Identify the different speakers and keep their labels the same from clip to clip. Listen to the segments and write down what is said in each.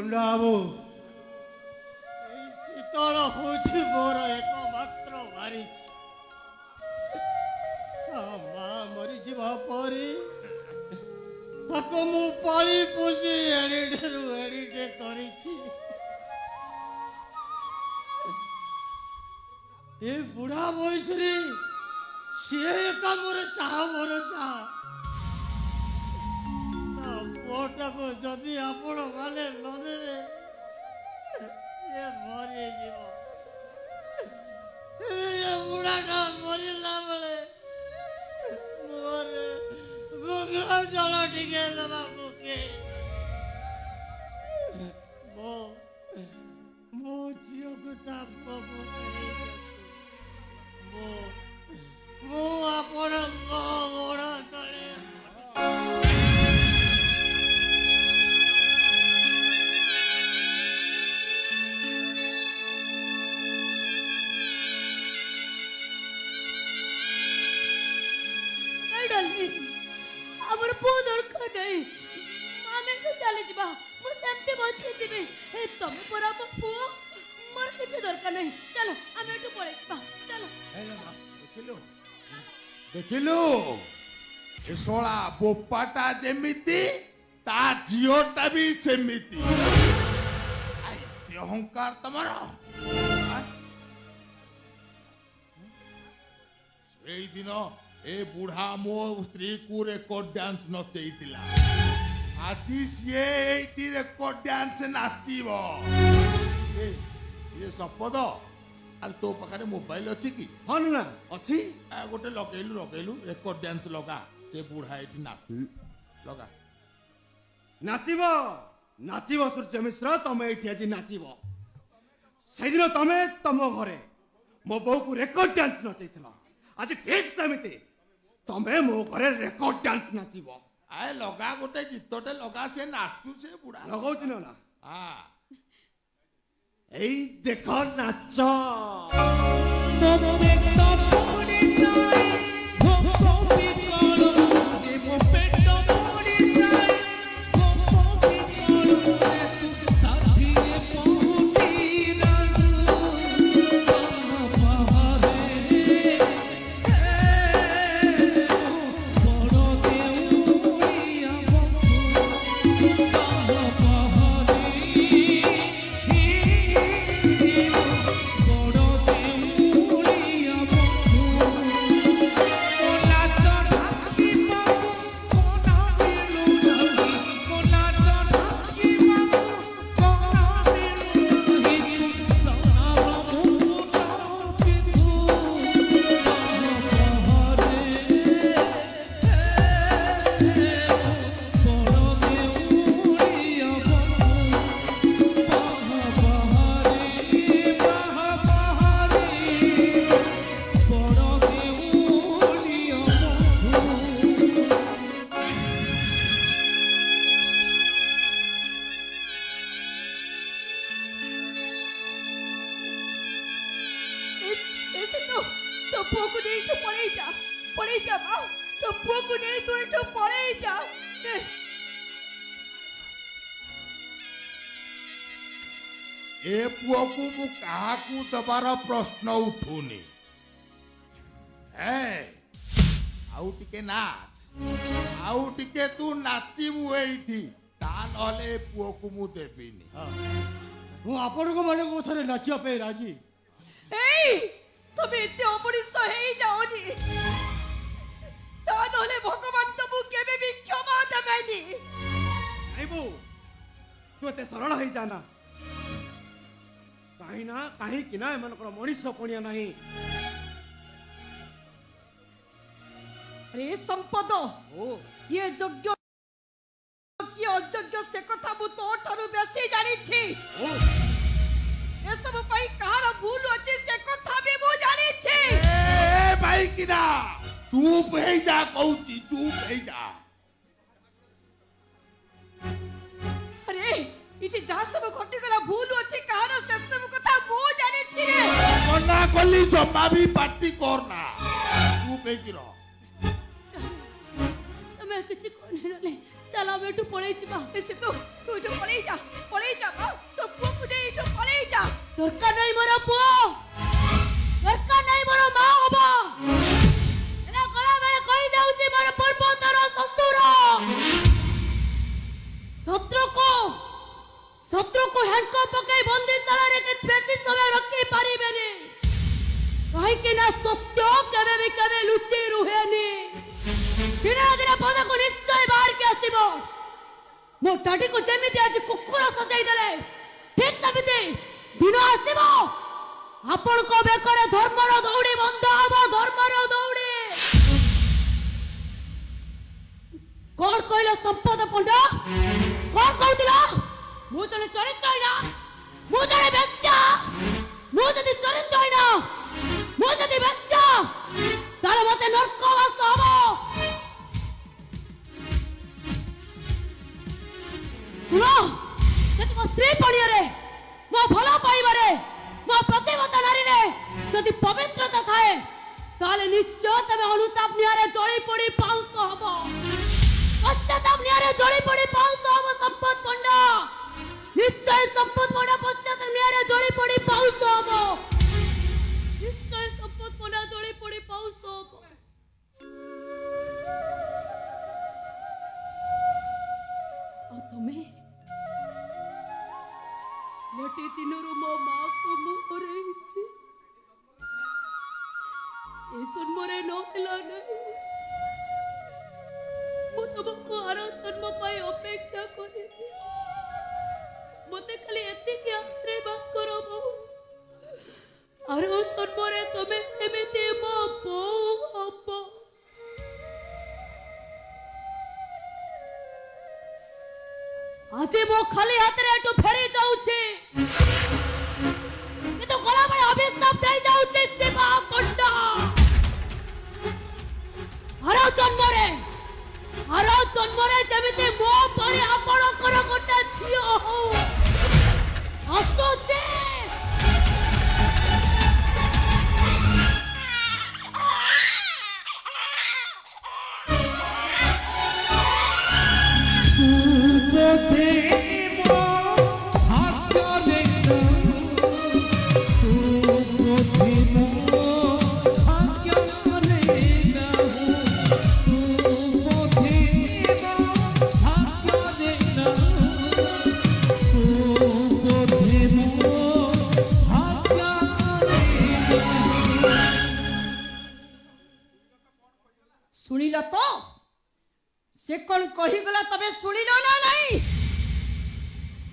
Speaker 1: गुंडा बाबू शीतल हूँ मोर एकमात्र वारिस माँ मरी जा मु पाली पोषी एडिटे एडिटे करी बुढ़ा बयस सी एका मोर साह भरोसा पुअटा को जदि आपण माने नदेवे ये मरी बुढ़ाटा मरला बेले मोरे गंगा जल टिके दबा के मो झील को ताप मो आपण गोड़ तले
Speaker 2: আমার পুଅ দরকার নেই ଆମେ ତ ଚାଲିଯିବା ମୁଁ ସେମିତି ବଞ୍ଚିଯିବି ତମେ ପରା ମୋ ପୁଅ ମୋର କିଛି ଦରକାର ନାହିଁ ଚାଲ ଆମେ ଏଠୁ ପଳେଇଯିବା ଚାଲ
Speaker 3: ଦେଖିଲୁ ଏ ଶଳା ବୋପାଟା ଯେମିତି ତା ଝିଅଟା ବି ସେମିତି ଅହଙ୍କାର ତମର ସେଇଦିନ ए बुढ़ा मो स्त्री को रेकर्ड डांस नचैतिला आजी सीए एटी रेकर्ड डांस नाचिबो ये सपद आर तो पाखरे मोबाइल अछि की
Speaker 1: हां ना अछि
Speaker 3: आ गोटे लगेलु रेकर्ड डांस लगा से बुढ़ा एटी नाच लगा
Speaker 1: नाचिबो नाचिबो सूर्य मिश्र तमे एटी आज नाचिबो सेदिन तमे तम घरे मो बहू को रेकर्ड डांस नचैतिला आज ठीक समिति तमे मो घरे रेकर्ड डांस नाचिबो
Speaker 3: आए लगा गोटे गीतटे लगा से नाचू से बुढ़ा
Speaker 1: लगाउछ ना
Speaker 3: हां
Speaker 1: एई देखो नाच
Speaker 3: ए पुओ को मु कहा को दबार प्रश्न उठुनी आउ टिके नाच आउ टिके तू नाचिबु एठी ता नले पुओ को मु देबिनी
Speaker 1: मु आपण को माने को थरे नाचिया पे राजी
Speaker 2: एई तबे एते अमरिस हेई जाओनी ता नले भगवान तबु केबे भी क्षमा देबेनी
Speaker 1: नहीं बो तू एते सरल हेई जाना कहीं कि ना एमनकर मनीष पणिया नहीं
Speaker 2: अरे संपद ये योग्य कि अयोग्य से कथा मु तो ठारू बेसी जानी छी ए सब पई कार भूल अछि से कथा भी मु जानी छी
Speaker 3: ए भाई किना चुप हे जा कहूची चुप हे जा
Speaker 2: अरे इठी जा सब घटी गला भूल अछि कार से सब कथा मु जानी छी रे
Speaker 3: मना कली जम्मा भी पार्टी करना चुप हे गिरो
Speaker 2: मैं किसी को नहीं
Speaker 4: चल हम एठू पळेई जिबा
Speaker 2: से तू जो पळेई जा बा तो पुओ को दे जो पळेई जा
Speaker 4: दरकार नहीं मोर पुओ दरकार नहीं मोर मां हबो एला गला बेले कहि जाउची मोर पूर्वतर ससुर शत्रु को हैंडको पकाई बंदीशाला रे के बेसी समय रखी पारिबेनी कहि कि ना सत्य केबे भी केबे लुचि रुहेनी दिन पद को निश्चय बाहर के आसीबो मो टाटी को जेमिति आज कुकुर सजाई देले ठीक समिति दिन आसीबो आपण को बेकर धर्मर दौड़ी बंद हबो धर्मर दौड़ी कोन कहलो संपद पंडा कोन कहतिला मु जने चरित्र ना मु जने बेच्चा मु जदी चरित्र ना मु जदी बेच्चा ताले मते नरकवास हबो सुनो जदि मो स्त्री पड़ियारे मो भला पाइबारे मो प्रतिवता नारी रे जदि पवित्रता थाए ताले निश्चय तमे अनुताप नियारे जळी पड़ी पाउस हबो पश्चाताप नियारे जळी पड़ी पाउस हबो संपत पंडा निश्चय संपत पंडा पश्चाताप नियारे जळी पड़ी पाउस हबो निश्चय संपत पंडा जळी पड़ी पाउस हबो और तुम्हें लटी दिनरू मो माँ को मुहरे इच्छे ए जन्मरे न मिला नहीं मो तुमको आरो जन्म पाई अपेक्षा करे मते खाली एतिकी आशीर्वाद करो मो आरो जन्मरे तुम्हें सेमिति मो बो हबो आज मो खाली हाथ रे एटू फेरी जाउछे ये तो गला बड़े अभिशाप दे जाउछे शिवा पंडा हर जन्मरे जेमिति मो परे आपणकर गोटे झियो हो हसुछे
Speaker 2: सुनिल तो से कौन कही गला तबे सुनिल ना नहीं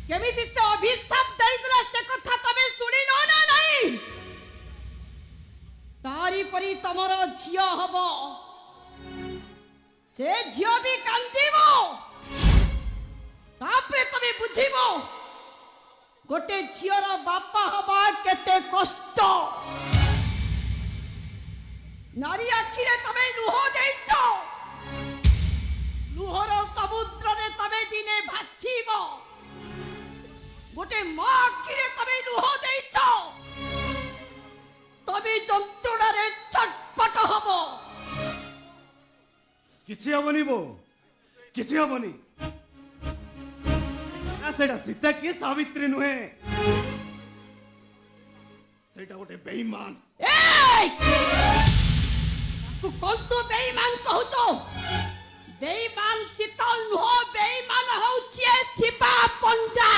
Speaker 2: केमिति से अभिशाप दई गला से कथा तबे सुनिल ना नहीं तारी परी तमरो झियो हबो से झियो भी कांदीबो तापरे तबे बुझिबो गोटे झियोर बापा हबा केते कष्ट नारी आखिरे तमे लुह देइछो लुहर समुद्र रे तमे दिने भासीबो गोटे मां आखिरे तमे लुह देइछो तमे जंत्रणा रे छटपट हबो
Speaker 1: किछि हबनी बो किछि हबनी ना सेटा सीता की सावित्री नुहे सेटा गोटे बेईमान
Speaker 2: ए तू कौन तो बेईमान कहूचो बेईमान शीतल नुह बेईमान होउछे शिवा पंडा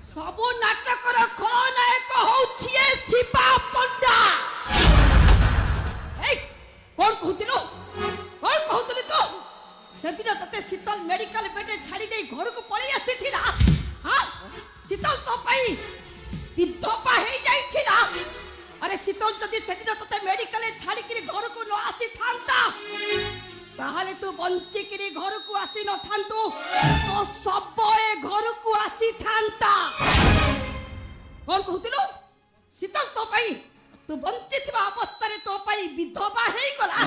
Speaker 2: सबु नाटकर खलनायक होउछे शिवा पंडा ए कौन कहतिलो तू सेदिन तते शीतल मेडिकल बेड छाड़ी दे घर को पळी आसीथिला हां शीतल तो पाई विधवा हे जाइथिला अरे शीतल जदि सेदिन तते मेडिकल छाड़ी किरी घर को न आसी थांता ताहाले तू बंची किरी घर को आसी न थांतु तो सब ए घर को आसी थांता कौन कहतिलो शीतल तो पाई तू बंची थिबा अवस्था रे तो पाई विधवा हे गला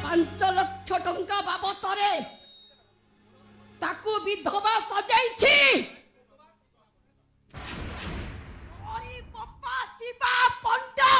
Speaker 2: 5 लाख टंका बाबतरे ताकू विधवा सजाइछि अरे बापा शिवा पंडा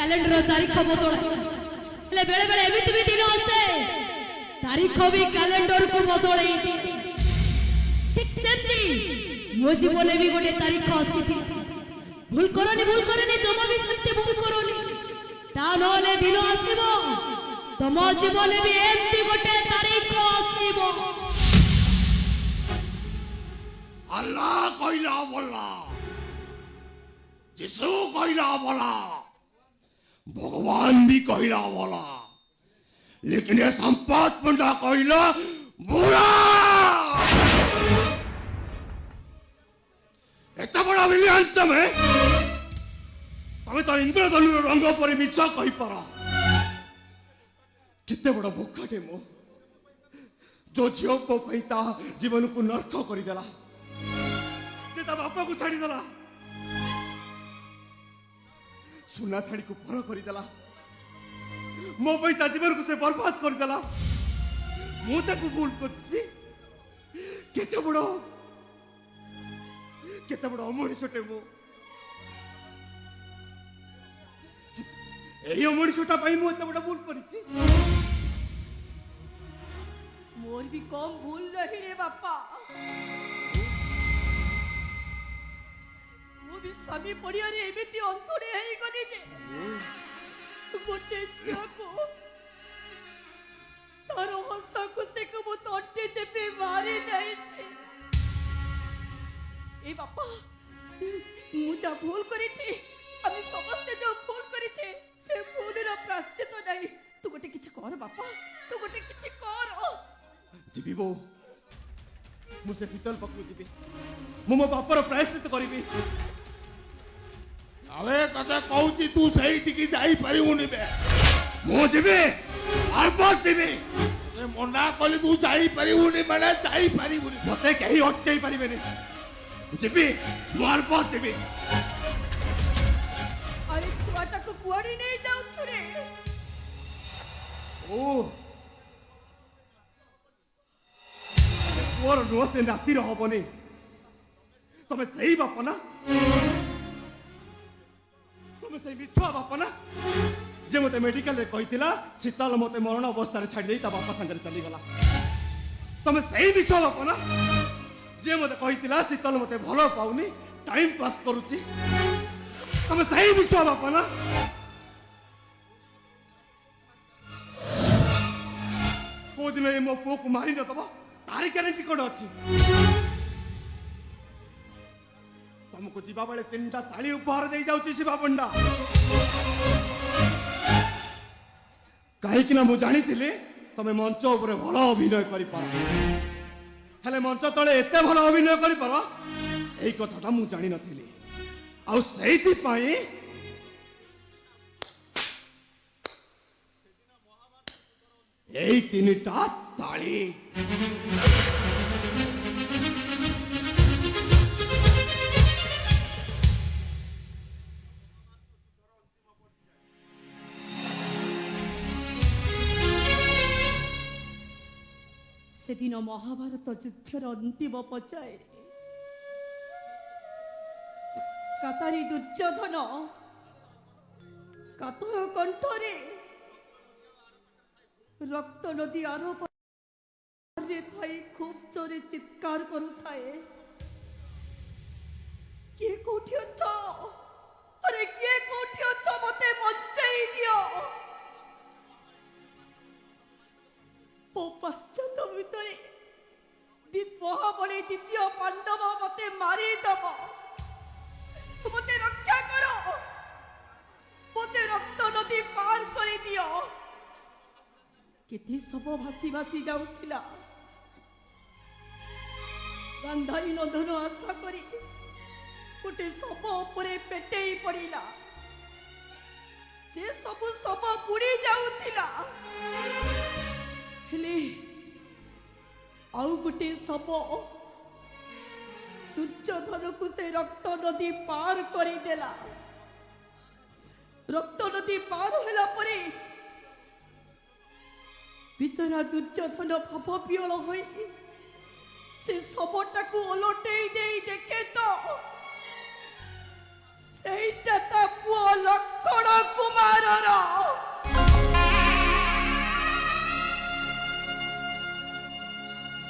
Speaker 4: କ୍ୟାଲେଣ୍ଡର ତାରିଖ ବଦଳ ହେଲେ ବେଳେ ବେଳେ ଏମିତି ବି ଦିନ ଆସେ ତାରିଖ ବି କ୍ୟାଲେଣ୍ଡରକୁ ବଦଳେଇ ଠିକ ସେମିତି ମୋ ଜୀବନରେ ବି ଗୋଟେ ତାରିଖ ଆସିଥିଲା ଭୁଲ କରନି ଜମା ବି ସେମିତି ଭୁଲ କରନି ତା ନହେଲେ ଦିନ ଆସିବ ତମ ଜୀବନରେ ବି ଏମିତି ଗୋଟେ ତାରିଖ ଆସିବ
Speaker 1: अल्लाह कहला बोला जिसु कहला बोला भगवान भी कहला बोला लेकिन ये संपत पंडा कहला बुरा एत बड़ा विलियंस तमें तो इंद्रधनु रंग पर मिछा कही पार कितने बड़ा भोकाटे मो जो झील को पैता जीवन को नर्क करदेला ता बापा को छाड़ीदेला सुना थाड़ी को पर करदेला मो पैता जीवन को से बर्बाद करदेला मु ताको भूल करछि केते बड़ो अमणिषटे मो एही अमणिषटा पाई मु एते बड़ा भूल करिछि
Speaker 2: मोर भी कम भूल रही रे बापा भी स्वामी पड़िया रे एमिति अंतड़े हेई गली जे गोटे झियो को तारो हसा खुसे को मो तट्टे चेपे मारी जाई छे ए बापा मु जा भूल करी छी आमी समस्त जो भूल करी छे से भूलर प्रायश्चित नाही तू गोटे किछ कर बापा तू गोटे किछ कर
Speaker 1: जीवी बो मुझे शीतल पकड़ू जीवी मु मो बापर प्रायश्चित करिबी
Speaker 3: अरे कथा कहूची तू सही टिकी जाई परिबुनी बे
Speaker 1: मु जीवी आलपात जीवी
Speaker 3: ए मना कली तू जाई परिबुनी माने जाई परिबुनी
Speaker 1: मते कहीं अटकई परिबेनी जीवी मु आलपात जीवी
Speaker 2: अरे छुआटा को कुआड़ी नहीं जाऊ छुरे
Speaker 1: ओ पुअर नुह से राति हबनी तमे सही बाप ना तमे सही मिछुआ बाप ना जे मते मेडिकल रे कहितिला शीतल मते मरण अवस्था रे छाड़ी देई ता बापा संगे चली गला तमे सही मिछुआ बाप ना जे मते कहितिला शीतल मते भलो पाउनी टाइम पास करूची तमे सही मिछुआ बाप ना को दिन मो पो को मारी न तबा तारी ग्यारंटी कोड अछि तुमको जीवा बेले तीनटा ताली उपहार दे जाउची शिवा पंडा कहीं कि ना मु जानी थिले तमे मंच ऊपर भलो अभिनय करि पार हेले मंच तळे एते भलो अभिनय करि पार एई कथाटा मु जानि नथिली आ सेइति पई एई तीनटा ताली
Speaker 2: से दिन महाभारत युद्धर अंतिम पर्याय कातारी दुर्योधन कातर कंठरे रक्त नदी आरोप थाई खूब चोरे चित्कार करुथाए किए कोठी अछ अरे किए कोठी अछ मते बचाई दियो ओ पश्चात भितरे महाबली द्वितीय पांडव मते मारी दब मते रक्षा करो मते रक्त नदी पार कर दियो केते सब भासी भासी जाउथिला गांधारी नंदन आशा करी गोटे सब उपरे पेटेई पड़िला से सब सब बुड़ी जाउथिला हेले आउ गोटे सब दुर्योधन को से रक्त नदी पार करदेला रक्त नदी पार होला परे बिचारा दुर्योधन भाव विहल होई से सबटा को ओलटेई देई देखे तो ସେଇଟା ତ ପୁଅ ଲକ୍ଷ୍ମଣ କୁମାରର।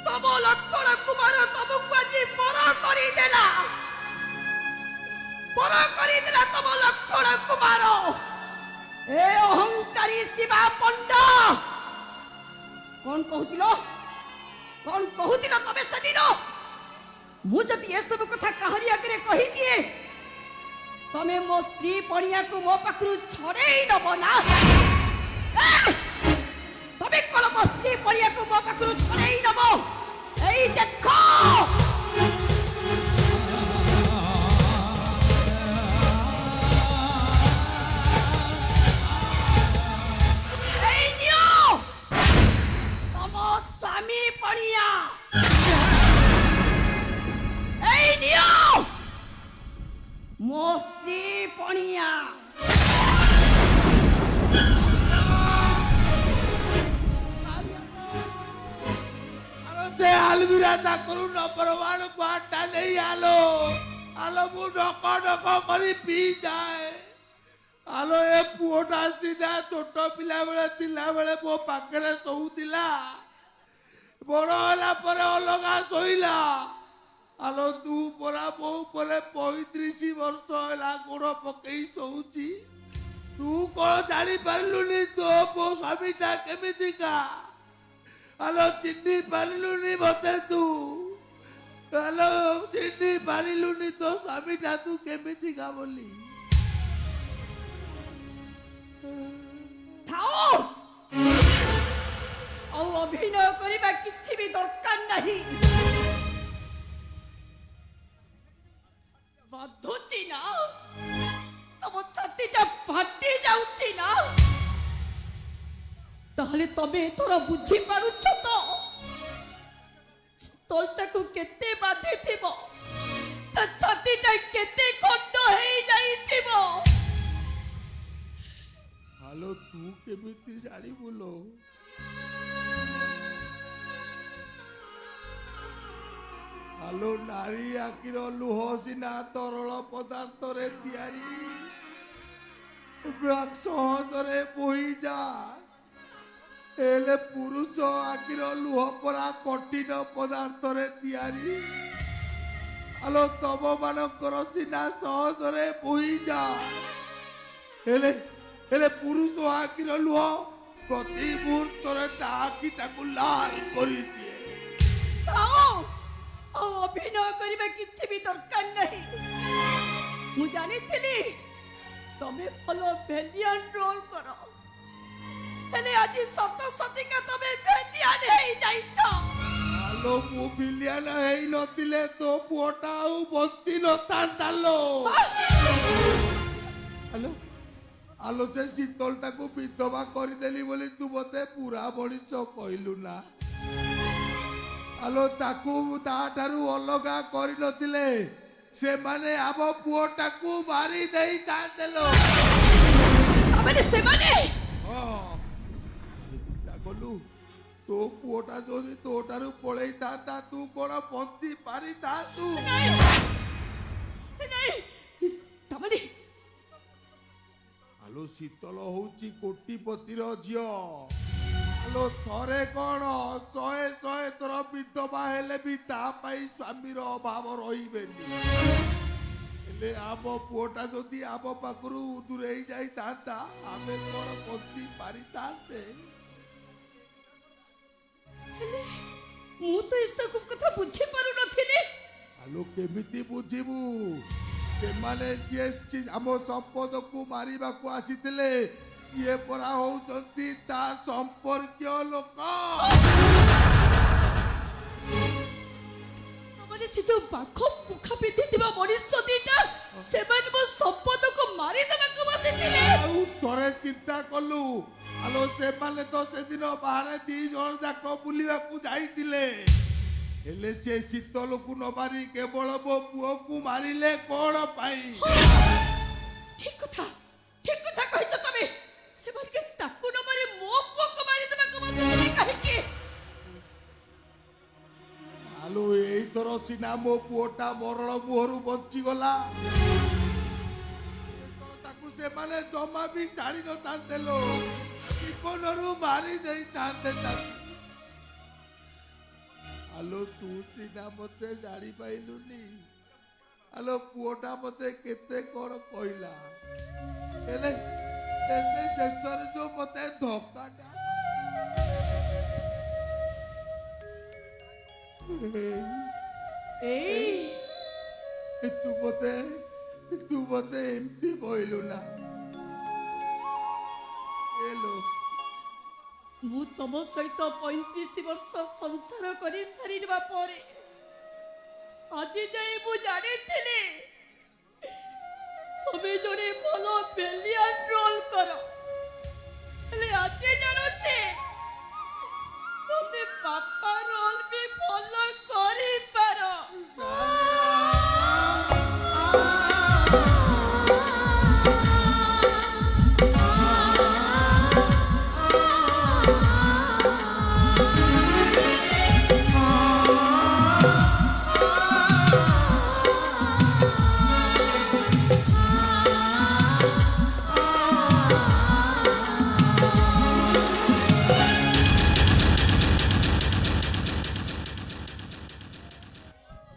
Speaker 2: ତମ ଲକ୍ଷ୍ମଣ କୁମାର ତମକୁ ଆଜି ପର କରିଦେଲା, ପର କରିଦେଲା ତମ ଲକ୍ଷ୍ମଣ କୁମାର। ଏ ଅହଙ୍କାରୀ ଶିବା ପଣ୍ଡା, କଣ କହୁଥିଲ, କଣ କହୁଥିଲ ତମେ ସେଦିନ? ମୁଁ ଯଦି ଏସବୁ କଥା କାହାରି ଆଗରେ କହିଦିଏ ତମେ ମୋ ସ୍ତ୍ରୀ ପଣିଆକୁ ମୋ ପାଖରୁ ଛଡେଇ ଦବ ନା? ତମେ କଣ ମୋ ସ୍ତ୍ରୀ ପଣିଆକୁ ମୋ ପାଖରୁ ଛଡେଇ ଦବ? ଏଇ ଦେଖ, ଏଇ ନିଅ ତମ ସ୍ୱାମୀ ପଣିଆ, ଏଇ ନିଅ ମୋ ସ୍ତ୍ରୀ ପଣିଆ।
Speaker 3: से अलमीरा ताकरू नंबर 1 क्वार्टा नहीं आलो आलो मु डक डक करी पी जाए आलो ए पुओटा सीधा छोट पिला बेले तिला बेले मो पाखरे सोउतिला बड़ होला परे अलगा सोइला आलो तू परा मो परे 35 वर्ष होला गोड़ पकई सोउची तू को जानी पाइलुनी तो मो स्वामीटा केमितिका हेलो चिन्नी पारिलुनी मते तू हेलो चिन्नी पारिलुनी तो स्वामीटा तू केमिति का बोली
Speaker 2: थाओ ଆଉ ଅଭିନୟ କରିବା କିଛି ବି ଦରକାର ନାହିଁ। ବାଧୁଛି ନା, ତମ ଛାତିଟା ଫାଟି ଯାଉଛି ନା? ତାହେଲେ ତମେ ଏଥର ବୁଝିପାରୁଛ ତ ତଳଟାକୁ କେତେ ବାଧିଥିବ, ତା ଛାତିଟା କେତେ ଖଣ୍ଡ ହେଇଯାଇଥିବ।
Speaker 3: हेलो तू केमिति जानी बोलो हेलो नारी आखिर लुह सिना तरल पदार्थ रे तियारी सहजरे बोही जा एले पुरुष आखिर लुह परा कठिन पदार्थ रे तियारी आलो तम मानकर सिना सहजरे बोही जा एले एले पुरुष आखिर लुह प्रति मुहूर्त रे आखिटाकू लाल करी दिए।
Speaker 2: ଆଉ ଅଭିନୟ କରିବା କିଛି ବି ଦରକାର ନାହିଁ। ମୁଁ ଜାଣିଥିଲି ତମେ ଭଲ ଭେଲିଆନ ରୋଲ କର, ହେଲେ ଆଜି ସତ ସତିକା ତମେ ଭେଲିଆନ ହେଇଯାଇଛ।
Speaker 3: ଆଲୋ ମୁଁ ଭିଲିଆନ ହେଇ ନଥିଲେ ତୋ ପୁଅଟା ଆଉ ବଞ୍ଚି ନଥାନ୍ତା ଲୋ। ଆଲୋ ଆଲୋ ସେ ଶୀତଳଟାକୁ ବିଧବା କରିଦେଲି ବୋଲି ତୁ ମତେ ପୁରା ମଣିଷ କହିଲୁ ନା। ଆଲୋ ତାକୁ ତାଠାରୁ ଅଲଗା କରିନଥିଲେ ସେମାନେ ଆମ ପୁଅଟାକୁ ମାରି ଦେଇଥାନ୍ତେ ଲୋ।
Speaker 2: ସେମାନେ
Speaker 3: ଗଲୁ ତୋ ପୁଅଟା ଯଦି ତୋଠାରୁ ପଳେଇଥାନ୍ତା ତୁ କଣ ବଞ୍ଚି ପାରିଥାନ୍ତୁ? ଆଲୋ ଶୀତଳ ହଉଛି କୋଟିପତିର ଝିଅ। ଆଲୋ ଥରେ କଣ 100 ଥର ବିଧବା ହେଲେ ବି ତା ପାଇଁ ସ୍ୱାମୀର ଅଭାବ ରହିବେନି। ହେଲେ ଆମ ପୁଅଟା ଯଦି ଆମ ପାଖରୁ ଦୂରେଇ ଯାଇଥାନ୍ତା ଆମେ କଣ ବଞ୍ଚି ପାରିଥାନ୍ତେ?
Speaker 2: ମୁଁ ତ ଏସବୁ କଥା ବୁଝିପାରୁନଥିଲି।
Speaker 3: ଆଲୋ କେମିତି ବୁଝିବୁ? ସେମାନେ ଯିଏ ଆମ ସମ୍ପଦକୁ ମାରିବାକୁ ଆସିଥିଲେ ସିଏ ପରା ହଉଛନ୍ତି ତା ସମ୍ପର୍କୀୟ ଲୋକ।
Speaker 2: ସେ ଯୋଉ ବାଘ ମୁଖା ପିନ୍ଧିଥିବା ମଣିଷ ଦିଟା ସେମାନେ ମୋ ସମ୍ପଦକୁ ମାରିଦେବାକୁ ବସିଥିଲେ।
Speaker 3: ଆଉ ଥରେ ଚିନ୍ତା କଲୁ ଆଲୋ ସେମାନେ ତ ସେଦିନ ବାହାରେ 2 ଜଣ ଯାକ ବୁଲିବାକୁ ଯାଇଥିଲେ ହେଲେ ସେ ଶୀତଳକୁ ନ ମାରି କେବଳ ମୋ ପୁଅକୁ ମାରିଲେ କଣ ପାଇଁ?
Speaker 2: ଠିକ କଥା କହିଛ ତମେ। ସେମାନେ ତାକୁ ନ ମାରି ମୋ ପୁଅକୁ ମାରିଦେବାକୁ ବସିଥିଲେ କାହିଁକି?
Speaker 3: ଆଲୋ ଏଇଥର ସିନା ମୋ ପୁଅଟା ମରଣ ମୁହଁରୁ ବଞ୍ଚିଗଲା से माने जमा भी जानी न तांते लो जीवनरू मारी नहीं तांते आलो तू सीधा मते जानी पाइलुनी आलो पुओटा मते केते कोण कहला हेले एने शेषर जो मते धोकाटा तू मते एमती कहलु ना हेलो
Speaker 2: ମୁଁ ତମ ସହିତ 35 ବର୍ଷ ସଂସାର କରି ସାରିବା ପରେ ଆଜି ଯାଏ ମୁଁ ଜାଣିଥିଲି ତମେ ଜଣେ ଭଲ ବେଲିଆନ ରୋଲ କର ହେଲେ ଆଜି ଜାଣୁଛି ତମେ ବାପା ରୋଲ ବି ଭଲ କରିପାର।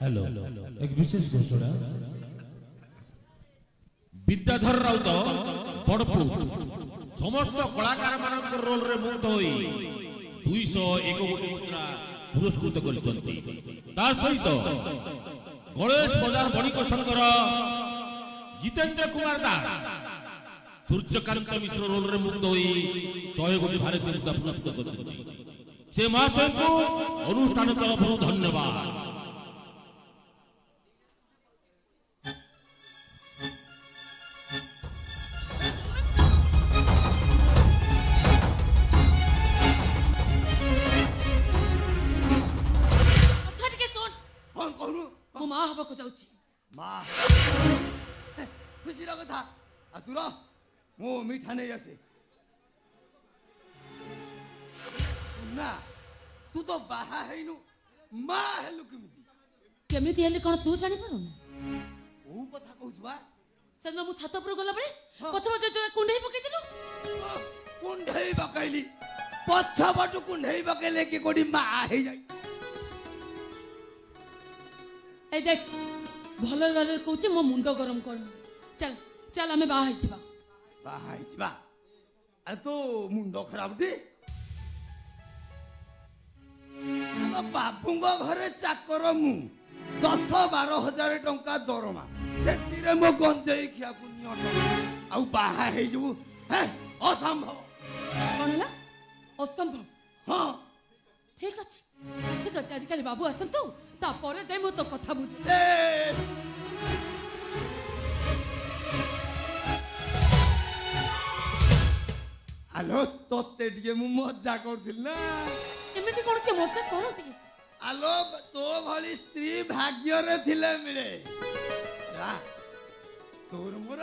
Speaker 5: हेलो एक विशेष घोषणा विद्याधर राउत बड़पु समस्त कलाकार मानक रोल रे मुक्त होई 201 कोटी मुद्रा पुरस्कृत करछन्ती ता सहित गणेश बाजार बणिक संघर जितेंद्र कुमार दास सूर्यकांत मिश्र रोल रे मुक्त होई 100 कोटी भारतीय मुद्रा पुरस्कृत करछन्ती से महाशय को अनुष्ठान तरफ धन्यवाद।
Speaker 2: माँ हवा को जाऊची
Speaker 1: माँ खुशी कथा आतुर मो मिठा नहीं आसे ना तू तो बाहा हैनु माँ हेलु केमिति
Speaker 4: केमिति हेले कोन तू जानि पारो
Speaker 1: ओ कथा कहूछ बा
Speaker 4: सेन मु छात पर गला बळे प्रथम जो कुंडई पकई दिलु
Speaker 1: कुंडई पकैली पछा बाटु कुंडई पकैले कि कोडी माँ हे जाई
Speaker 4: ए देख भलर भलर कहूची मो मुंडो गरम कर चल चल हमें बाहर जिबा
Speaker 1: अरे तो मुंडो खराब दे ଆମ ବାବୁଙ୍କ ଘରେ ଚାକର ମୁଁ 10-12 ହଜାର ଟଙ୍କା ଦରମା ସେଥିରେ ମୋ ଗଞ୍ଜେଇ ଖିଆକୁ ନିଅଟ ଆଉ ବାହା ହେଇଯିବୁ ଅସମ୍ଭବ
Speaker 4: कौन है असंभव
Speaker 1: ହଁ
Speaker 4: ठीक अच्छे आजिकल बाबू आसतु तापर जाए मो तो कथा बुझे
Speaker 1: आलो तोते टिके मु मजा करथिल ना
Speaker 4: एमिति कोन के मजा करती
Speaker 1: आलो तो भली स्त्री भाग्य रे थिले मिले रा तोर मोर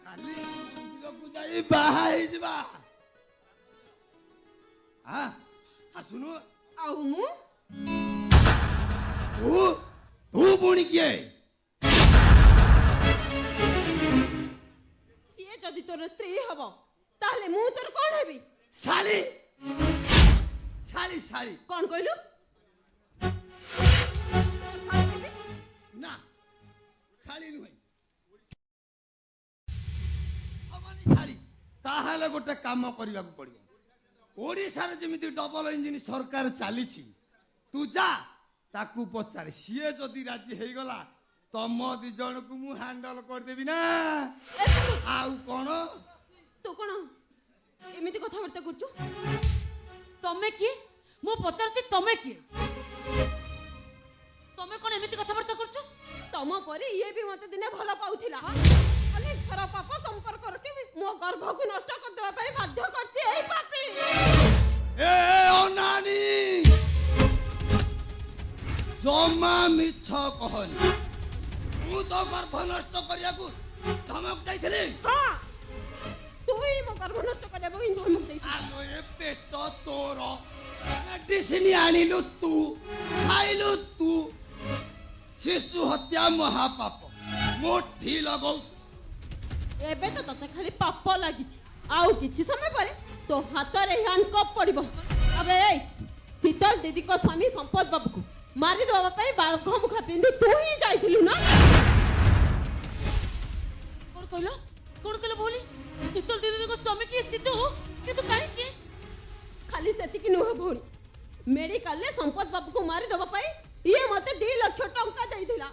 Speaker 1: काली लोक जाई बाहा हे जिबा हां आसुनु
Speaker 2: आउ मु
Speaker 1: तू पुणी किए
Speaker 2: ସିଏ ଯଦି ତୋର ସ୍ତ୍ରୀ ହବ ତାହେଲେ ମୁଁ ତୋର କଣ ହେବି
Speaker 1: साली साली साली
Speaker 2: କଣ କହିଲୁ
Speaker 1: ना साली नुहे हमारी साली ताहाले गोटे काम करबा को पड़िबो ओडिसा रे जेमिति डबल इंजिन सरकार चालीछि तू जा ताकू पचार सीए जदि राजी हे गला तम दि जण को मु हैंडल कर देबी ना आउ कोन
Speaker 2: ତୁ କଣ ଏମିତି କଥାବାର୍ତ୍ତା କରୁଛୁ
Speaker 4: तमे की मु पचारती तमे की तमे कोन एमिति कथाबार्ता करछु
Speaker 2: ତମ ପରି ଇଏ ବି ମତେ ଦିନେ ଭଲ ପାଉଥିଲା ଅନେକ ଥର ପାପ ସମ୍ପର୍କ ରଖି ମୋ ଗର୍ଭକୁ ନଷ୍ଟ କରିଦେବା ପାଇଁ ବାଧ୍ୟ କରିଛି ଏଇ ପାପୀ
Speaker 1: ए ओ नानी जमा मिछ कहनी तू तो गर्भ नष्ट करिया को धमक जाइथिली
Speaker 2: ହଁ ତୁ ହିଁ ମୋ ଗର୍ଭ ନଷ୍ଟ କରିବା ପାଇଁ ଧମକ ଦେଇଛୁ
Speaker 1: आलो ए पेट तोर मेडिसिन आनिलु तू खाइलु तू शिशु हत्या महापाप मोठी लगौ
Speaker 2: ଏବେ ତ ତତେ ଖାଲି ପାପ ଲାଗିଛି ଆଉ କିଛି ସମୟ ପରେ ତୋ ହାତରେ ହ୍ୟାଣ୍ଡକପ୍ ପଡିବ। ଆବେ ଏଇ ଶୀତଲ ଦିଦିଙ୍କ ସ୍ୱାମୀ ସମ୍ପଦ ବାବୁକୁ ମାରିଦେବା ପାଇଁ ବାଘ ମୁଖା ପିନ୍ଧି ତୁ ହିଁ ଯାଇଥିଲୁ ନା?
Speaker 4: କଣ କହିଲ ଭଉଣୀ? ଶୀତଲ ଦିଦିଙ୍କ ସ୍ୱାମୀ କିଏ ସିଧୁ? କିନ୍ତୁ କାହିଁକି?
Speaker 2: ଖାଲି ସେତିକି ନୁହେଁ ଭଉଣୀ, ମେଡିକାଲରେ ସମ୍ପଦ ବାବୁକୁ ମାରିଦେବା ପାଇଁ ଇଏ ମତେ 2 ଲକ୍ଷ ଟଙ୍କା ଦେଇଥିଲା।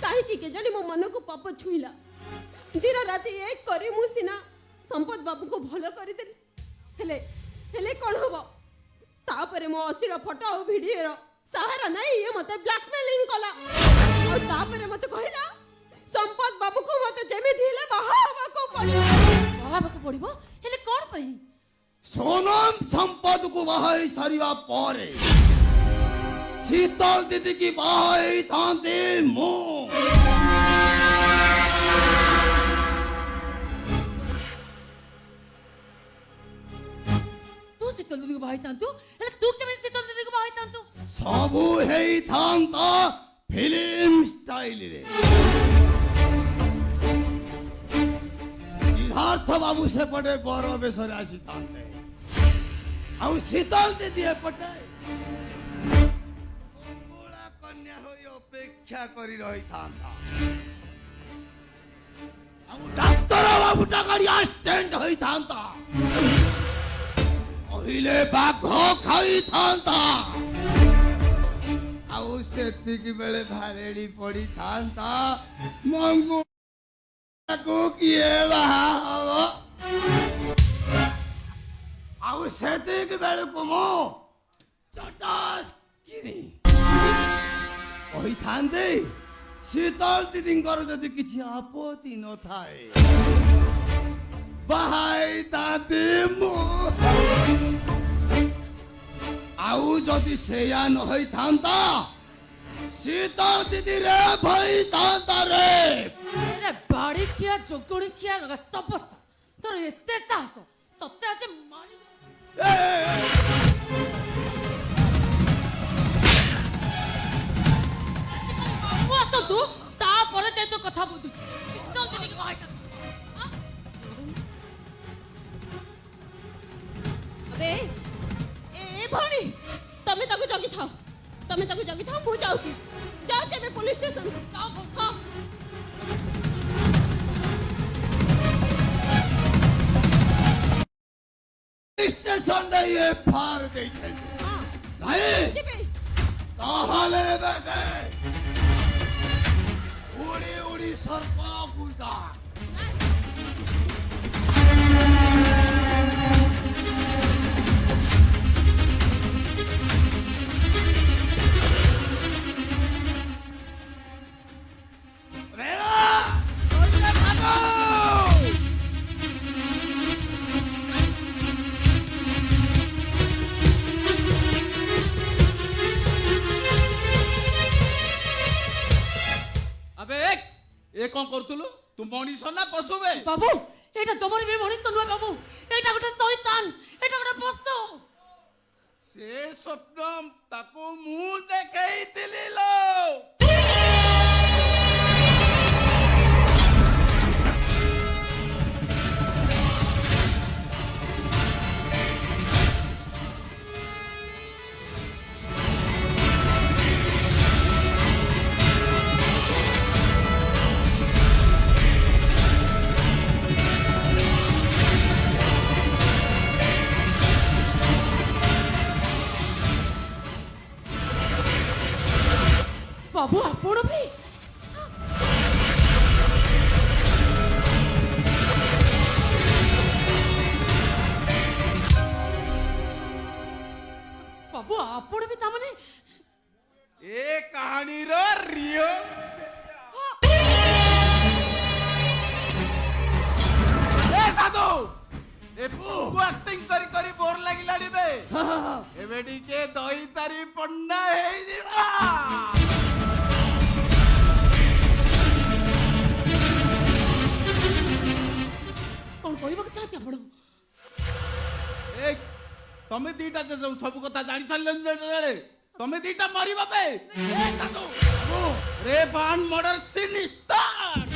Speaker 2: କାହିଁକି କେଜାଣି ମୋ ମନକୁ ପାପ ଛୁଇଁଲା। ଦିନ ରାତି ଏକ କରି ମୁଁ ସିନା ସମ୍ପଦ ବାବୁକୁ ଭଲ କରିଦେଲି, ହେଲେ କଣ ହବ? ତାପରେ ମୋ ଅଶ୍ଳୀଳ ଫଟୋ ଆଉ ଭିଡିଓର ସାହାରା ନାହିଁ ଇଏ ମତେ ବ୍ଲାକମେଲିଂ କଲା। ଆଉ ତାପରେ ମତେ କହିଲା ସମ୍ପଦ ବାବୁକୁ ମତେ ଯେମିତି ହେଲେ ବାହା ହେବାକୁ
Speaker 4: ପଡିବ। ହେଲେ କଣ ପାଇଁ?
Speaker 3: सोनम संपद को बाहाई सारिया पारे शीतल दीदी की बाहाई थांते मो
Speaker 4: तू ଶୀତଲ ଦିଦିକୁ ବାହା ହେଇଥାନ୍ତୁ, ହେଲେ ତୁ କେମିତି ଶୀତଲ ଦିଦିକୁ ବାହା ହେଇଥାନ୍ତୁ?
Speaker 3: सबू है थांता फिल्म स्टाइल रे सिद्धार्थ बाबू से पटे बर बेसरे आसी थांते ଆଉ ଶୀତଲ ଦିଦି ଏପଟେ ମଙ୍ଗଳା କନ୍ୟା ହୋଇ ଅପେକ୍ଷା କରି ରହିଥାନ୍ତା। ଆଉ ଡାକ୍ତର ବାବୁଟା ଗାଡି ଆକ୍ସିଡେଣ୍ଟ ହୋଇଥାନ୍ତା, କହିଲେ ବାଘ ଖାଇଥାନ୍ତା। ଆଉ ସେତିକି ବେଳେ ଭାରେଡି ପଡିଥାନ୍ତା ମଙ୍ଗଳାକୁ କିଏ ବାହା ହବ। ଆଉ ସେତିକି ବେଳକୁ ମୁଁ ଚଟାସ କିନି କହିଥାନ୍ତି ଶୀତଳ ଦିଦିଙ୍କର ଯଦି କିଛି ଆପତ୍ତି ନଥାଏ ବାହାଇଥାନ୍ତି ମୁଁ। ଆଉ ଯଦି ସେଇଆ ନ ହୋଇଥାନ୍ତା ଶୀତଳ ଦିଦି ରେ ହୋଇଥାନ୍ତା ରେ।
Speaker 4: ବାଡ଼ିଖିଆ ଯୋଗୁଣିଖିଆ ତପସ୍ୟା ତୋର ଏତେ ସାହସ, ତତେ ଆଜି ମାରି ଆସନ୍ତୁ ତାପରେ ଯାଇ ତୋ କଥା ବୁଝୁଛି। ଶୀତଲ ଦିଦିକୁ ବାହା ହେଇଥାନ୍ତୁ।
Speaker 2: ଆବେ ଏ ଭଉଣୀ ତମେ ତାକୁ ଜଗିଥାଅ, ମୁଁ ଯାଉଛି ଏବେ ପୋଲିସ ଷ୍ଟେସନ। ହଁ
Speaker 3: स्टेशन रे ये फार देते नहीं ताहले बेटे उड़ी उड़ी सरपा गुजा
Speaker 1: कौन करतुलु तू मनीष ना पशु बे
Speaker 4: बाबू एटा जमनी भी मनीष तो नुहे बाबू, एटा गोटे शैतान, एटा गोटे पशु।
Speaker 1: से स्वप्न ताको मु देखैतिली लो।
Speaker 4: बाबू आपण भी बाबू आपण भी तामने
Speaker 1: ए कहानी रो रियो ए साधु ए पुगु एक्टिंग करी करी बोर लागिलाडी बे एबे टिके दही तारी पन्ना हेई दिबा।
Speaker 4: कौन कहबा चाहती आपण?
Speaker 1: ए तमे दीटा जे सब कथा जानि छलन जे तमे दीटा मारिबा बे ए साधु
Speaker 3: rape and murder scene start.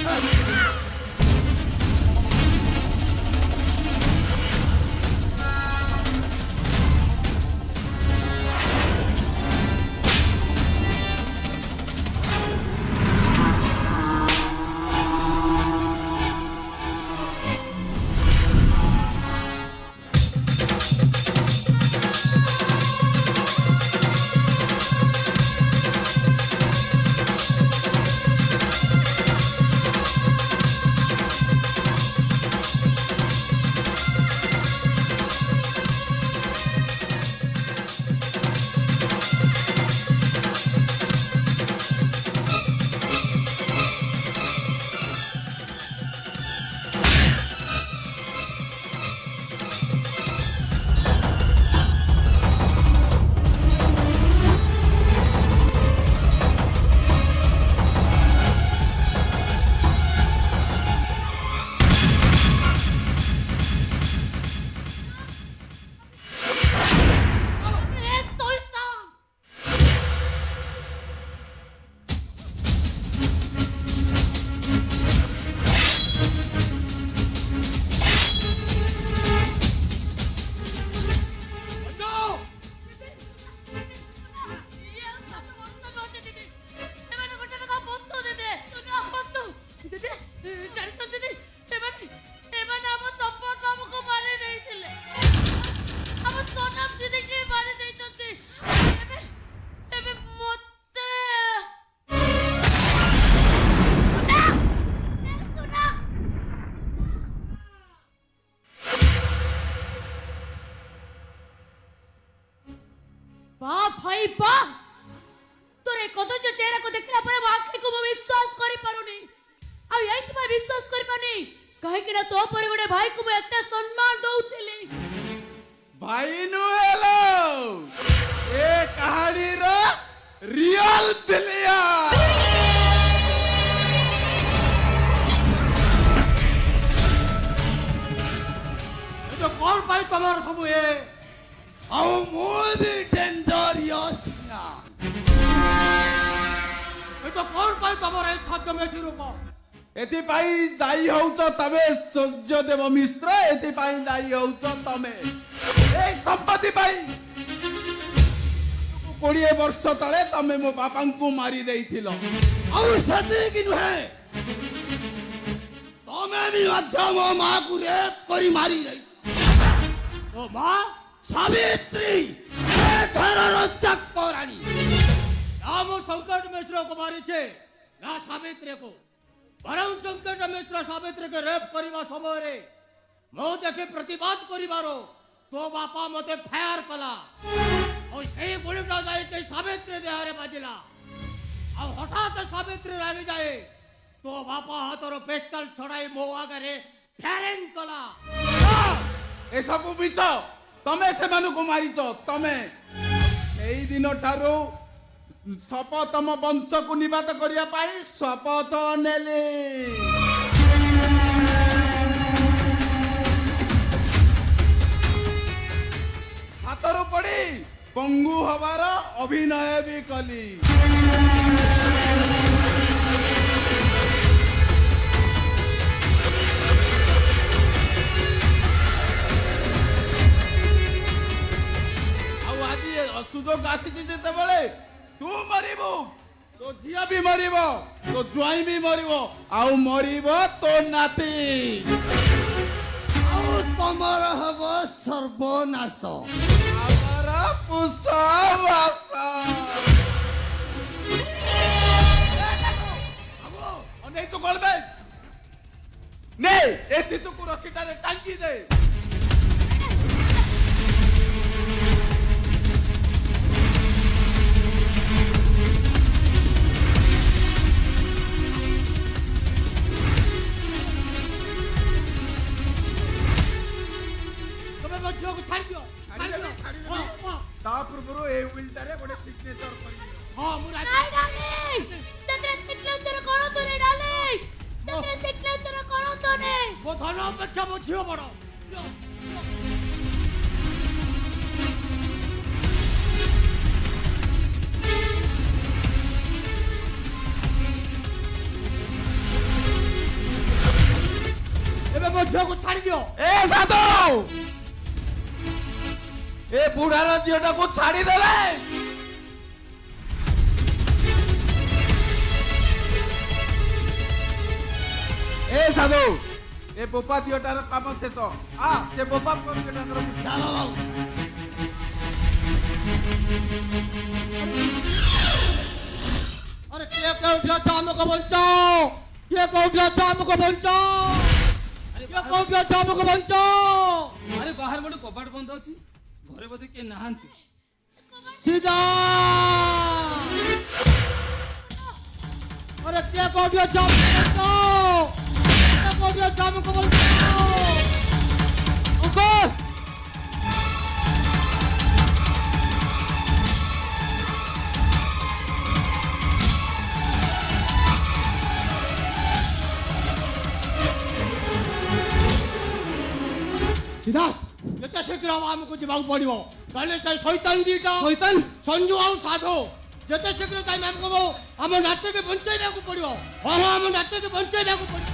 Speaker 4: वाह भाई वाह तोरे कदज चेहरा को देखला परे आखि को विश्वास करि पारुनी आ एथि भाई विश्वास करि पानी काहे कि ना तो पर गोटे भाई को एते सम्मान दउथिली
Speaker 3: भाई नु हेलो ए कहानी रो रियल दिलिया
Speaker 1: तो कौन पाई तमर सब ए
Speaker 3: ଆଉ ମୁଁ ବି ଡେଞ୍ଜରିୟସ୍
Speaker 1: ଏ ତ କौन पाई तमर ए खाद्य में रूप
Speaker 3: ଏଥିପାଇଁ ଦାୟୀ ହଉଛ ତମେ ସୂର୍ଯ୍ୟଦେବ ମିଶ୍ର ଏଥିପାଇଁ ଦାୟୀ ହଉଛ ତମେ ଏଇ ସମ୍ପତ୍ତି ପାଇଁ 20 ବର୍ଷ ତଳେ ତମେ ମୋ ବାପାଙ୍କୁ ମାରି ଦେଇଥିଲ ଆଉ ସେତିକି ନୁହେଁ ତମେ ବି ମଧ୍ୟ ମୋ ମାକୁ ରେପ୍ କରି ମାରି ଦେଇଛ
Speaker 1: ओ मां
Speaker 3: ସାବିତ୍ରୀ ଏ ଘରର ଚାକରାଣୀ
Speaker 1: नाम संकट मिश्र को मारी छे ना सावित्री को परम संकट मिश्र सावित्री के रेप करवा समय रे मो देखे प्रतिवाद करिवारो तो बापा मते फायर कला और सेई गुलिटा जाई के सावित्री देहारे बाजिला अब हठात सावित्री लागी जाए तो बापा हाथर पिस्तल छड़ाई मो आगे फायरिंग कला
Speaker 3: ए सब मिछ तमे सेमानकु मारिଛ तमे एई दिन ठारो शपथ तम वंश को निवात करिया पाई शपथ नेले हाथरू पड़ी पंगु हबार अभिनय भी कली सुजोग आसी जेतेबेले तू मरिबो तो झिया भी मरिबो तो ज्वाई भी मरिबो आउ मरिबो तो नाती आउ तमर हबो सर्वनाश हमरा पुसावास आबो अनै तो करबे ने एसी तो को रसीटारे टांगी दे पूर्व ए विलटारे गोटे सिग्नेचर करियो
Speaker 1: हां मुरा
Speaker 4: नहीं डाले तते सिग्नेचर करो तो रे डाले तते सिग्नेचर करो तो ने
Speaker 1: वो धन अपेक्षा मो झियो बड़
Speaker 3: ଛାଡ଼ି ଦିଅ। ଏ ସାଧୁ ଏ ବୁଢ଼ାର ଝିଅଟାକୁ ଛାଡ଼ିଦେବେ। ଏ ସାଧୁ ଏ ବୋପା ଝିଅଟାର କାମ ଶେଷ। ସେ ବୋପା ଝିଅଟାଙ୍କର ଚାଲ ବାବୁ।
Speaker 6: अरे किए कौन अच्छा हमको बचाओ, किए कौन अच्छा हमको बचाओ, किए कौन अच्छा हमको बचाओ।
Speaker 7: अरे बाहर मोटे कबाट बंद अछि, घरे बोधे के नाहंती।
Speaker 6: सीधा अरे किए कौन अच्छा हमको बचाओ, किए कौन अच्छा हमको बचाओ। अंकल सिद्धार्थ ଯେତେ ଶୀଘ୍ର ଆମକୁ ଯିବାକୁ ପଡ଼ିବ। ନହେଲେ ସେ ଶୈତାନ ଦିଟା ସଞ୍ଜୁ ଆଉ ସାଧୁ ଯେତେ ଶୀଘ୍ର ଟାଇମ୍ ଆମକୁ ଆମ ନାଟକ ବଞ୍ଚେଇବାକୁ ପଡ଼ିବ। ହଁ ଆମ ନାଟକ ବଞ୍ଚେଇବାକୁ ପଡ଼ିବ।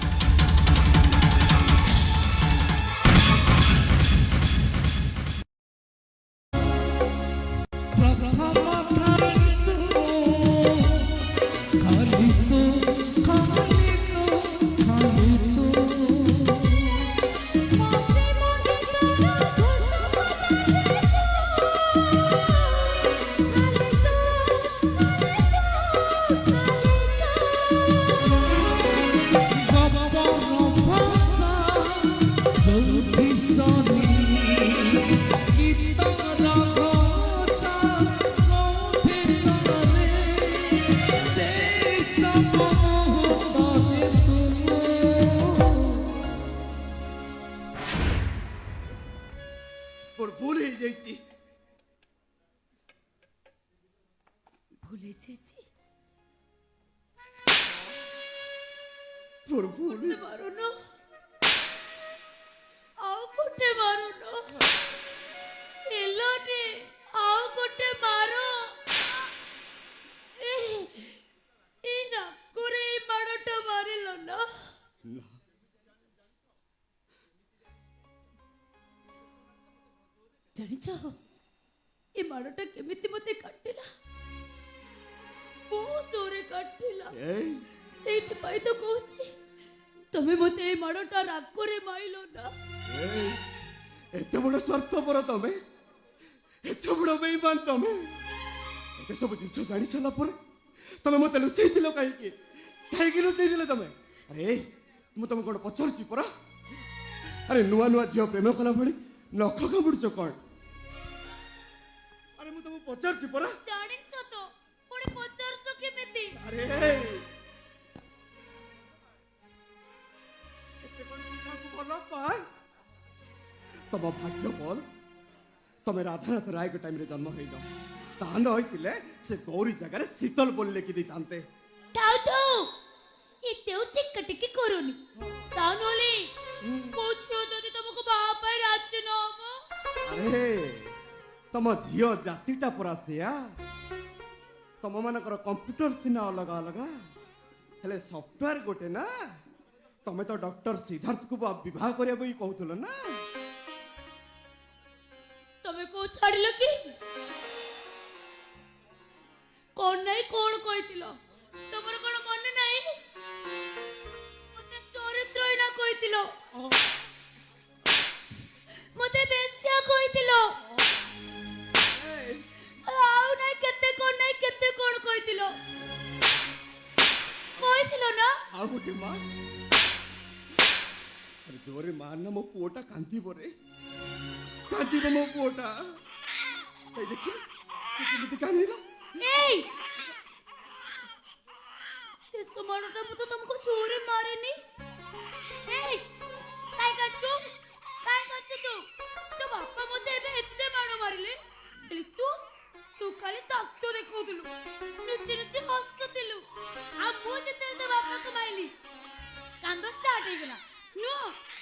Speaker 1: भूल ही जाइए
Speaker 4: ভুলে যেছি
Speaker 1: भूल
Speaker 4: মারো না আও গোটে মারো না এলোনে আও গোটে মারো এই না করে এই মারোটা মারিল না জানিছ এই মারোটা কেমিতি মতে কাটিলা ବହୁତ ଜୋରେ କାଟିଲା ସେଇଥିପାଇଁ ତ କହୁଛି ତମେ ମତେ ଏଇ ମାଡ଼ଟା ରାଗରେ ମାଇଲ ନା
Speaker 1: ଏତେ ବଡ଼ ସ୍ୱାର୍ଥପର ତମେ ଏତେ ବଡ଼ ବେଇମାନ ତମେ ଏତେ ସବୁ ଜିନିଷ ଜାଣି ସାରିଲା ପରେ ତମେ ମତେ ଲୁଚେଇଥିଲ କାହିଁକି କାହିଁକି ଲୁଚେଇଥିଲ ତମେ ଆରେ ମୁଁ ତମକୁ କ'ଣ ପଚାରୁଛି ପରା ଆରେ ନୂଆ ନୂଆ ଝିଅ ପ୍ରେମ କଲା ଭଳି ନଖ କାମୁଡୁଛ କ'ଣ ଆରେ ମୁଁ ତମକୁ ପଚାରୁଛି ପରା
Speaker 4: ଜାଣିଛ ତ ପୁଣି ପଚାରୁଛ କେମିତି
Speaker 1: अरे एते कोन पिताକୁ ଭଲ ପାଏ ତମ ଭାଗ୍ୟ ଭଲ ତମେ ରାଧାନାଥ ରାୟଙ୍କ ଟାଇମରେ ଜନ୍ମ ହେଇନ ତା ନ ହେଇଥିଲେ ସେ ଗୌରୀ ଜାଗାରେ ଶୀତଲ ବୋଲି ଲେଖି ଦେଇଥାନ୍ତେ
Speaker 4: ଥାଉ ଥାଉ ଏତେ ଟିକା ଟିକି କରୁନି ତା ନହେଲେ ମୋ ଝିଅ ଯଦି ତମକୁ ବାହା ପାଇଁ ରାଜି ନ ହବ
Speaker 1: ଆରେ ତମ ଝିଅ ଜାତିଟା ପରା ସେୟା ତମ ମାନଙ୍କର କମ୍ପ୍ୟୁଟର ସିନା ଅଲଗା ଅଲଗା ହେଲେ ସଫ୍ଟୱେୟାର ଗୋଟେ ନା ତମେ ତ ଡକ୍ଟର ସିଦ୍ଧାର୍ଥକୁ ବିବାହ କରିବା ପାଇଁ କହୁଥିଲ ନା
Speaker 4: ତମେ କୋଉ ଛାଡ଼ିଲ କି କଣ ନାହିଁ କଣ କହିଥିଲ ତମର କଣ ମନେ ନାହିଁ ମତେ ଚରିତ୍ରହୀନ କହିଥିଲ ମତେ ବେଶ୍ୟା କହିଥିଲ ଆଉ ନାହିଁ କେତେ କଣ କହିଥିଲ ନା
Speaker 1: ଆଉ ଗୋଟେ ମା ଆରେ ଜୋରେ ମାରନା ମୋ ପୁଅଟା କାନ୍ଦିବ ରେ କାନ୍ଦିବ ମୋ ପୁଅଟା ଏଇ ଦେଖି କେମିତି କାନ୍ଦିଲା
Speaker 4: এই শেষ মারোটা মতো তোমাকে জোরে মারেনি এই কাই কাচ্চু তু তো বাপা মতে এবে এতে মারো মারিলে এলি তু খালি তাক্তো দেখুদিলু নিচে নিচে হসুতিলু আর মু যেতে তো বাপাকে মাইলি কান্দ স্টার্ট হয়ে গেলা নো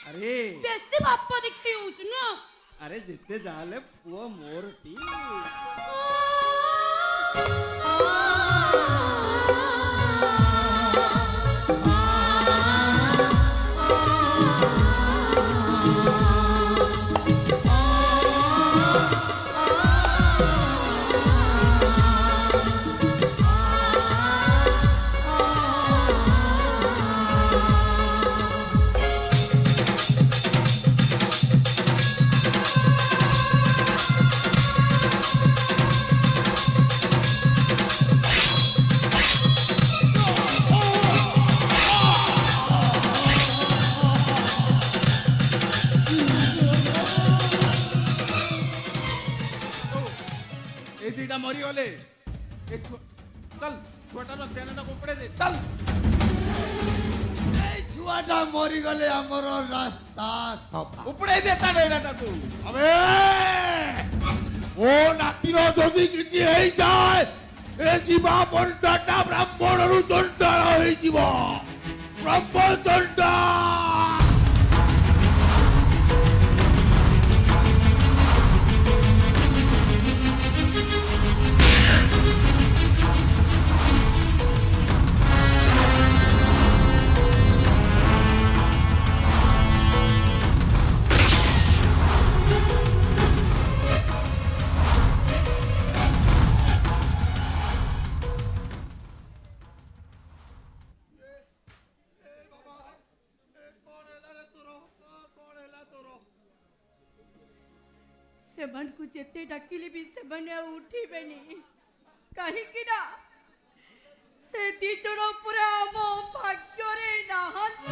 Speaker 1: अरे
Speaker 4: বেশি বাপা দেখতে হচ্ছে নো
Speaker 1: अरे जिते जाले पुआ मोर टी
Speaker 3: ए दुईटा मरी गले चल छुआटार चेहरा उपड़े दे चल
Speaker 6: छुआटा मरी गले हमर रास्ता सफा
Speaker 3: उपड़े दे ता डेराटा को
Speaker 6: अबे ओ नातीर जदि किछि हेई जाय ए शिवा बंटाटा ब्राह्मणरु चंडाळ होई जीव ब्रह्म चंडा
Speaker 2: ସେମାନଙ୍କୁ ଯେତେ ଡାକିଲେ ବି ସେମାନେ ଆଉ ଉଠିବେନି କାହିଁକି ନା ସେ ଦି ଜଣ ପୁରା ଆମ ଭାଗ୍ୟରେ ନାହାନ୍ତି।